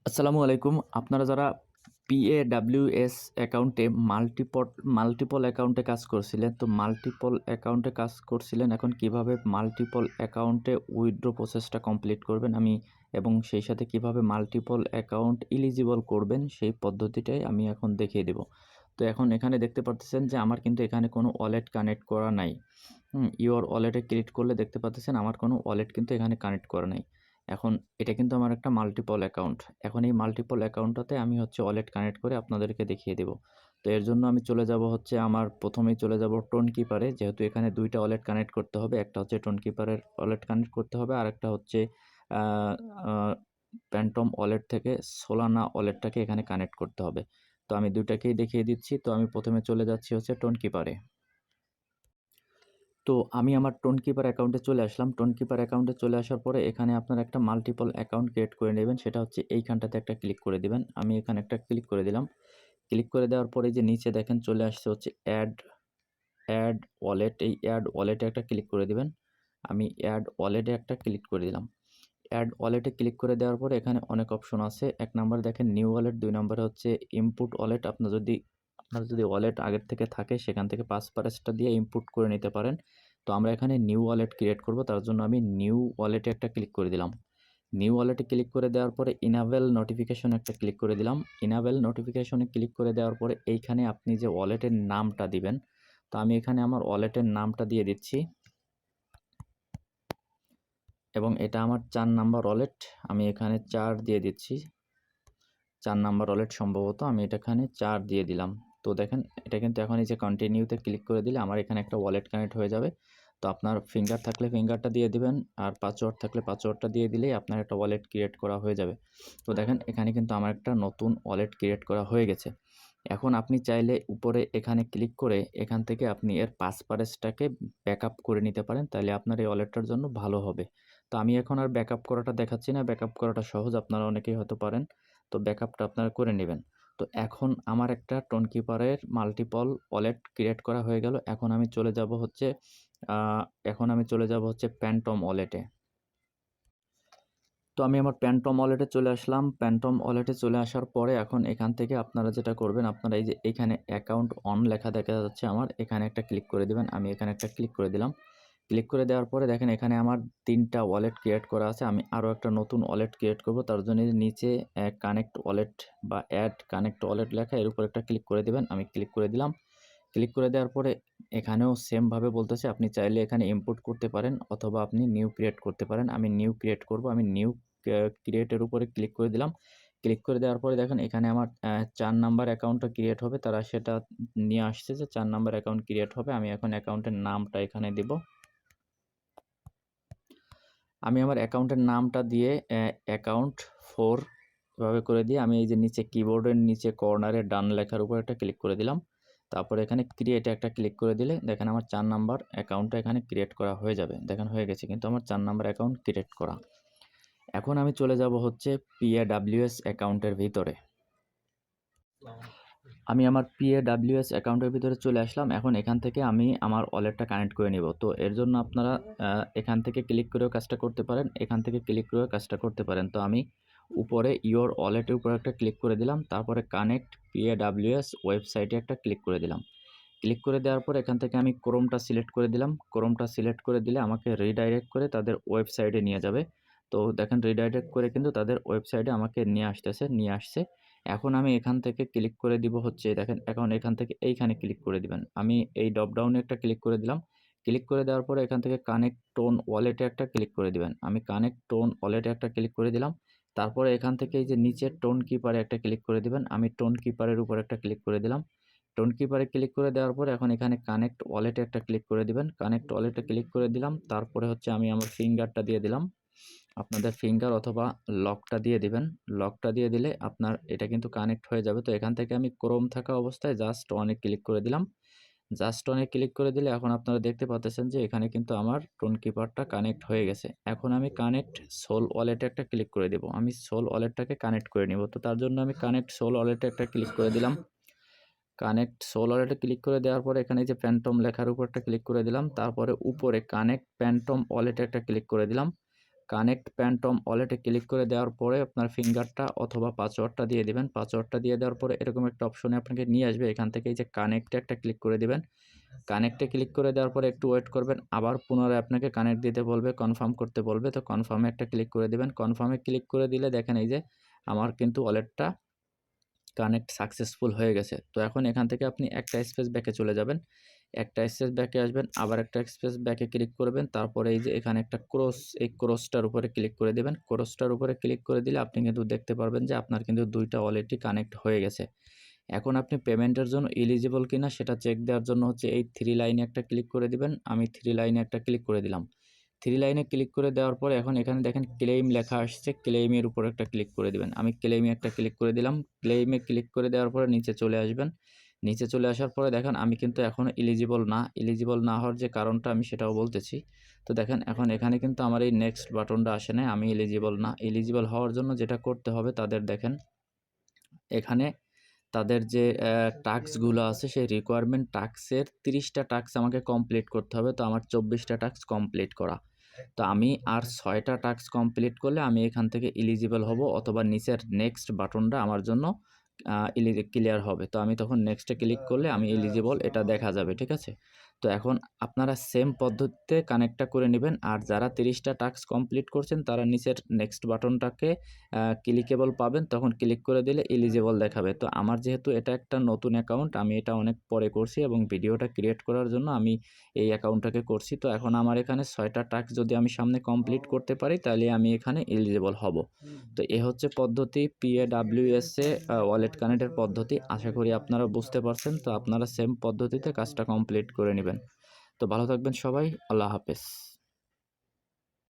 আসসালামু আলাইকুম। আপনারা যারা PAWS অ্যাকাউন্টে মাল্টিপল অ্যাকাউন্টে কাজ করছিলেন, তো মাল্টিপল অ্যাকাউন্টে কাজ করছিলেন, এখন কিভাবে মাল্টিপল অ্যাকাউন্টে উইথড্র প্রসেসটা কমপ্লিট করবেন এবং সেই সাথে কিভাবে মাল্টিপল অ্যাকাউন্ট এলিজিবল করবেন সেই পদ্ধতিটাই আমি এখন দেখিয়ে দেব। তো এখন এখানে দেখতে পারতেছেন যে আমার কিন্তু এখানে কোনো ওয়ালেট কানেক্ট করা নাই। ইওর ওয়ালেটে ক্লিক করলে দেখতে পাচ্ছেন আমার কোনো ওয়ালেট কিন্তু এখানে কানেক্ট করা নাই। এখন এটা কিন্তু আমার একটা মাল্টিপল অ্যাকাউন্ট। এখন এই মাল্টিপল অ্যাকাউন্টটাতে আমি ওয়ালেট কানেক্ট করে আপনাদেরকে দেখিয়ে দেব। তো এর জন্য আমি চলে যাব আমার প্রথমেই চলে যাব টোন কিপারে, যেহেতু এখানে ২ টা ওয়ালেট কানেক্ট করতে হবে। একটা হচ্ছে টোন কিপারের ওয়ালেট কানেক্ট করতে হবে, আরেকটা হচ্ছে আ আ প্যান্টম ওয়ালেট থেকে সোলানা ওয়ালেটটাকে এখানে কানেক্ট করতে হবে। তো আমি ২ টাকেই দেখিয়ে দিচ্ছি। তো আমি প্রথমে চলে যাচ্ছি টোন কিপারে। তো আমি আমার টোনকিপার অ্যাকাউন্টে চলে আসলাম। টোনকিপার অ্যাকাউন্টে চলে আসার পরে এখানে আপনারা একটা মাল্টিপল অ্যাকাউন্ট ক্রিয়েট করে নেবেন। সেটা হচ্ছে এইখানটাতে একটা ক্লিক করে দিবেন। আমি এখানে একটা ক্লিক করে দিলাম। ক্লিক করে দেওয়ার পরে যে নিচে দেখেন চলে আসছে অ্যাড ওয়ালেট। এই অ্যাড ওয়ালেটে একটা ক্লিক করে দিবেন। আমি অ্যাড ওয়ালেটে একটা ক্লিক করে দিলাম। অ্যাড ওয়ালেটে ক্লিক করে দেওয়ার পরে এখানে অনেক অপশন আছে। ১ নাম্বারে দেখেন নিউ ওয়ালেট, ২ নাম্বারে হচ্ছে ইনপুট ওয়ালেট। আপনার যদি ওয়ালেট আগের থেকে থাকে সেখান থেকে পাসওয়ার্ডটা দিয়ে ইনপুট করে নিতে পারেন। তো আমরা এখানে নিউ ওয়ালেট ক্রিয়েট করব, তার জন্য আমি নিউ ওয়ালেটে একটা ক্লিক করে দিলাম। নিউ ওয়ালেটে ক্লিক করে দেওয়ার পরে ইনেবল নোটিফিকেশন একটা ক্লিক করে দিলাম। ইনেবল নোটিফিকেশনে ক্লিক করে দেওয়ার পরে এইখানে আপনি যে ওয়ালেটের নামটা দিবেন, তো আমি এখানে আমার ওয়ালেটের নামটা দিয়ে দিচ্ছি এবং এটা আমার ৪ নাম্বার ওয়ালেট। আমি এখানে ৪ দিয়ে দিচ্ছি। ৪ নাম্বার ওয়ালেট সম্ভবত, আমি এটা এখানে ৪ দিয়ে দিলাম। তো দেখেন এটা কিন্তু এখন এই যে কন্টিনিউতে ক্লিক করে দিলে আমার এখানে একটা ওয়ালেট কানেক্ট হয়ে যাবে। তো আপনার ফিঙ্গার থাকলে ফিঙ্গারটা দিয়ে দিবেন, আর পাসওয়ার্ড থাকলে পাসওয়ার্ডটা দিয়ে দিলেই আপনার একটা ওয়ালেট ক্রিয়েট করা হয়ে যাবে। তো দেখেন এখানে কিন্তু আমার একটা নতুন ওয়ালেট ক্রিয়েট করা হয়ে গেছে। এখন আপনি চাইলে উপরে এখানে ক্লিক করে এখান থেকে আপনি এর পাসওয়ার্ডটাকে ব্যাকআপ করে নিতে পারেন, তাইলে আপনার এই ওয়ালেটটার জন্য ভালো হবে। তো আমি এখন আর ব্যাকআপ করাটা দেখাচ্ছি না, ব্যাকআপ করাটা সহজ, আপনারা অনেকেই হয়তো পারেন। তো ব্যাকআপটা আপনারা করে নেবেন। তো এখন আমার একটা টোনকিপারের মাল্টিপল ওয়ালেট ক্রিয়েট করা হয়ে গেল। আ এখন আমি চলে যাব প্যান্টম ওয়ালেটে। তো আমি আমার প্যান্টম ওয়ালেটে চলে আসলাম। প্যান্টম ওয়ালেটে চলে আসার পরে এখন এখান থেকে আপনারা যেটা করবেন, আপনারা এই যে এখানে অ্যাকাউন্ট অন লেখা দেখা যাচ্ছে আমার, এখানে একটা ক্লিক করে দিবেন। আমি এখানে একটা ক্লিক করে দিলাম। ক্লিক করে দেওয়ার পরে দেখেন এখানে আমার ৩ টা ওয়ালেট ক্রিয়েট করা আছে। আমি আরও একটা নতুন ওয়ালেট ক্রিয়েট করব। তার জন্য এই যে নিচে কানেক্ট ওয়ালেট বা এড কানেক্ট ওয়ালেট লেখা, এর উপর একটা ক্লিক করে দিবেন। আমি ক্লিক করে দিলাম। ক্লিক করে দেওয়ার পরে এখানেও সেমভাবে বলতেছে, আপনি চাইলে এখানে ইনপুট করতে পারেন অথবা আপনি নিউ ক্রিয়েট করতে পারেন। আমি নিউ ক্রিয়েট করব। আমি নিউ ক্রিয়েটের উপরে ক্লিক করে দিলাম। ক্লিক করে দেওয়ার পরে দেখেন এখানে আমার ৪ নাম্বার অ্যাকাউন্টটা ক্রিয়েট হবে। তারা সেটা নিয়ে আসছে যে ৪ নাম্বার অ্যাকাউন্ট ক্রিয়েট হবে। আমি এখন অ্যাকাউন্টের নামটা এখানে দিব। আমি আমার অ্যাকাউন্টের নামটা দিয়ে অ্যাকাউন্ট 4 এভাবে করে দিয়ে আমি এই যে নিচে কিবোর্ডের নিচে কর্নারে ডান লেখার উপর একটা ক্লিক করে দিলাম। তারপরে এখানে ক্রিয়েটে একটা ক্লিক করে দিলে দেখেন আমার ৪ নাম্বার অ্যাকাউন্টটা এখানে ক্রিয়েট করা হয়ে যাবে। দেখেন হয়ে গেছে কিন্তু আমার ৪ নাম্বার অ্যাকাউন্ট ক্রিয়েট করা। এখন আমি চলে যাব PAWS অ্যাকাউন্টের ভিতরে। আমি আমার PAWS অ্যাকাউন্টের ভিতরে চলে আসলাম। এখন এখান থেকে আমি আমার ওয়ালেটটা কানেক্ট করে নিব। তো এর জন্য আপনারা এখান থেকে ক্লিক করেও কাজটা করতে পারেন, এখান থেকে ক্লিক করেও কাজটা করতে পারেন। তো আমি উপরে ইওর ওয়ালেটের উপরে একটা ক্লিক করে দিলাম। তারপরে কানেক্ট PAWS ওয়েবসাইটে একটা ক্লিক করে দিলাম। ক্লিক করে দেওয়ার পর এখান থেকে আমি ক্রোমটা সিলেক্ট করে দিলাম। ক্রোমটা সিলেক্ট করে দিলে আমাকে রিডাইরেক্ট করে তাদের ওয়েবসাইটে নিয়ে যাবে। তো দেখেন রিডাইরেক্ট করে কিন্তু তাদের ওয়েবসাইটে আমাকে নিয়ে আসছে। এখন আমি এখান থেকে ক্লিক করে দিব দেখেন এখন এখান থেকে এইখানে ক্লিক করে দিবেন। আমি এই ড্রপ ডাউনে একটা ক্লিক করে দিলাম। ক্লিক করে দেওয়ার পরে এখান থেকে কানেক্ট টোন ওয়ালেটে একটা ক্লিক করে দিবেন। আমি কানেক্ট টোন ওয়ালেটে একটা ক্লিক করে দিলাম। তারপরে এখান থেকে এই যে নিচের টোন কিপারে একটা ক্লিক করে দিবেন। আমি টোন কিপারের উপর একটা ক্লিক করে দিলাম। টোন কিপারে ক্লিক করে দেওয়ার পরে এখন এখানে কানেক্ট ওয়ালেটে একটা ক্লিক করে দিবেন। কানেক্ট ওয়ালেটে ক্লিক করে দিলাম। তারপরে আমি আমার ফিঙ্গারটা দিয়ে দিলাম। আপনাদের ফিঙ্গার অথবা লকটা দিয়ে দিবেন। লকটা দিয়ে দিলে আপনার এটা কিন্তু কানেক্ট হয়ে যাবে। তো এখান থেকে আমি ক্রোম থাকা অবস্থায় জাস্ট অনে ক্লিক করে দিলাম। জাস্ট অনে ক্লিক করে দিলে এখন আপনারা দেখতে পাচ্ছেন যে এখানে কিন্তু আমার টোন কিপারটা কানেক্ট হয়ে গেছে। এখন আমি কানেক্ট সোল ওয়ালেটে একটা ক্লিক করে দেব। আমি সোল ওয়ালেটটাকে কানেক্ট করে নিব। তো তার জন্য আমি কানেক্ট সোল ওয়ালেটে একটা ক্লিক করে দিলাম। কানেক্ট সোল ওয়ালেটে ক্লিক করে দেওয়ার পরে এখানে যে ফ্যান্টম লেখার উপর একটা ক্লিক করে দিলাম। তারপরে উপরে কানেক্ট ফ্যান্টম ওয়ালেটে একটা ক্লিক করে দিলাম। কানেক্ট প্যান্টম ওয়ালেটে ক্লিক করে দেওয়ার পরে আপনার ফিঙ্গারটা অথবা পাসওয়ার্ডটা দিয়ে দিবেন। পাসওয়ার্ডটা দিয়ে দেওয়ার পরে এরকম একটা অপশনে আপনাকে নিয়ে আসবে। এখান থেকে এই যে কানেক্টে একটা ক্লিক করে দিবেন। কানেক্টে ক্লিক করে দেওয়ার পরে একটু ওয়েট করবেন। আবার পুনরায় আপনাকে কানেক্ট দিতে বলবে, কনফার্ম করতে বলবে। তো কনফার্মে একটা ক্লিক করে দিবেন। কনফার্মে ক্লিক করে দিলে দেখেন এই যে আমার কিন্তু ওয়ালেটটা কানেক্ট সাকসেসফুল হয়ে গেছে। তো এখন এখান থেকে আপনি একটা স্পেস ব্যাকে চলে যাবেন। একটা স্পেস ব্যাকে আসবেন, আবার একটা স্পেস ব্যাকে ক্লিক করবেন। তারপরে এই যে এখানে একটা ক্রস, এই ক্রসটার উপরে ক্লিক করে দিবেন। ক্রসটার উপরে ক্লিক করে দিলে আপনি কিন্তু দেখতে পারবেন যে আপনার কিন্তু ২ টা ওয়ালেটই কানেক্ট হয়ে গেছে। এখন আপনি পেমেন্টের জন্য এলিজিবল কিনা সেটা চেক দেওয়ার জন্য হচ্ছে এই 3 লাইনে একটা ক্লিক করে দিবেন। আমি 3 লাইনে একটা ক্লিক করে দিলাম। 3 লাইনে ক্লিক করে দেওয়ার পরে এখন এখানে দেখেন ক্লেইম লেখা আসছে। ক্লেইমের উপর একটা ক্লিক করে দিবেন। আমি ক্লেইমে একটা ক্লিক করে দিলাম। ক্লেইমে ক্লিক করে দেওয়ার পরে নিচে চলে আসবেন। নিচে চলে আসার পরে দেখেন আমি কিন্তু এখনও এলিজিবল না। এলিজিবল না হওয়ার যে কারণটা আমি সেটাও বলতেছি। তো দেখেন এখন এখানে কিন্তু আমার এই নেক্সট বাটনটা আসে নাই। আমি এলিজিবল না। এলিজিবল হওয়ার জন্য যেটা করতে হবে তাদের দেখেন এখানে তাদের যে টাস্কগুলো আছে সেই রিকোয়ারমেন্ট টাস্কের ৩০ টা টাস্ক আমাকে কমপ্লিট করতে হবে। তো আমার ২৪ টা টাস্ক কমপ্লিট করা। তো আমি আর ৬ টা টাস্ক কমপ্লিট করলে আমি এখান থেকে এলিজিবল হব অথবা নিচের নেক্সট বাটনটা আমার জন্য ক্লিয়ার হবে। তো আমি তখন নেক্সটে ক্লিক করলে আমি এলিজিবল এটা দেখা যাবে। ঠিক আছে? তো এখন আপনারা সেম পদ্ধতিতে কানেক্টটা করে নিবেন। আর যারা ৩০ টা টাস্ক কমপ্লিট করছেন তারা নিচের নেক্সট বাটনটাকে ক্লিকেবল পাবেন। তখন ক্লিক করে দিলে এলিজিবল দেখাবে। তো আমার যেহেতু এটা একটা নতুন অ্যাকাউন্ট, আমি এটা অনেক পরে করছি এবং ভিডিওটা ক্রিয়েট করার জন্য আমি এই অ্যাকাউন্টটাকে করছি। তো এখন আমার এখানে ৬ টা টাস্ক যদি আমি সামনে কমপ্লিট করতে পারি তাহলে আমি এখানে এলিজিবল হব। তো এ হচ্ছে পদ্ধতি PAWS এ ওয়ালেট কানেক্টের পদ্ধতি। আশা করি আপনারা বুঝতে পারছেন। তো আপনারা সেম পদ্ধতিতে কাজটা কমপ্লিট করে নিবেন। তো ভালো থাকবেন সবাই। আল্লাহ হাফেজ।